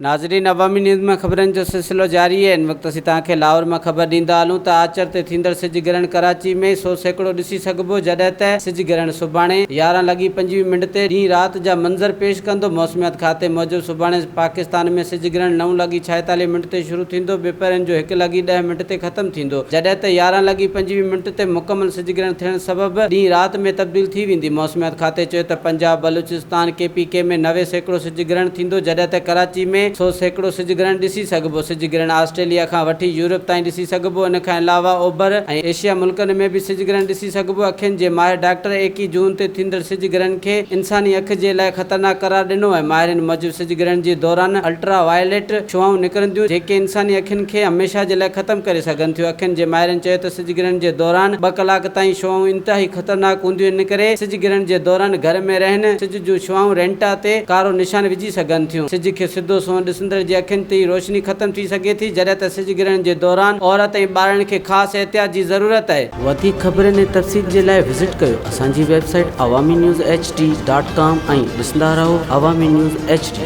नाज़रीन, अवामी न्यूज़ में खबरन जो सिलसिलो जारी है। इन वक्त असीं तव्हांखे लाहौर में खबर ॾींदा हलूं त आचर ते थींदड़ सिज गिरण कराची में 100 सैकड़ो ॾिसी सघिबो, जॾहिं त सिज गिरण सुभाणे 11:25 ते ॾींहुं राति जा मंज़र पेश कंदो। मौसमियात खाते मूजिब सुभाणे पाकिस्तान में सिज गिरण 9:46 ते शुरू थींदो, ॿिपरनि जो 1:10 ते ख़त्म थींदो, जॾहिं त 11:25 ते मुकमल सिज गिरण थियण सबबि ॾींहुं राति में तब्दील थी वेंदी। मौसमियात खाते चयो त पंजाब, बलूचिस्तान, KPK में 90 सैकड़ो सिज गिरण थींदो, जॾहिं त कराची में 100 सैकड़ो सिज गिरण ॾिसी सघिबो। सिज गिरण ऑस्ट्रेलिया खां वठी यूरोप ताईं ॾिसी सघिबो। इन खां अलावा ओभर ऐं एशिया मुल्कनि में बि सिज गिरण ॾिसी सघिबो। अखियुनि जे माहिर डॉक्टर 21 जून ते थींदड़ सिज गिरण खे इंसानी अखि जे लाइ ख़तरनाक करार ॾिनो आहे। माहिरनि मूजिब सिज गिरण जे दौरान अल्ट्रा वायलेट शुआऊं निकिरंदियूं, जेके इंसानी अखियुनि खे हमेशह जे लाइ ख़तम करे सघनि थियूं। अखियुनि जे माहिरनि चयो त सिज गिरण जे दौरान 2 कलाक ताईं शुआऊं इंतिहाई ख़तरनाक हूंदियूं। इन करे सिज गिरण जे दौरान घर में रहनि सिज जूं शुआऊं रेंटा ते कारो निशान विझी सघनि थियूं। सिज खे सिधो सूंहं ॾिसंदड़ जे अखियुनि ते रोशनी ख़तम थी सघे थी, जॾहिं त सिज गिरण जे दौरान औरत ऐं ॿारनि खे ख़ासि एहतियात जी ज़रूरत आहे। वधीक ख़बरनि ऐं तफ़सील जे लाइ विज़िट कयो असांजी वेबसाइट awamiNewsHD.com ऐं ॾिसंदा रहो अवामी न्यूज़ HD।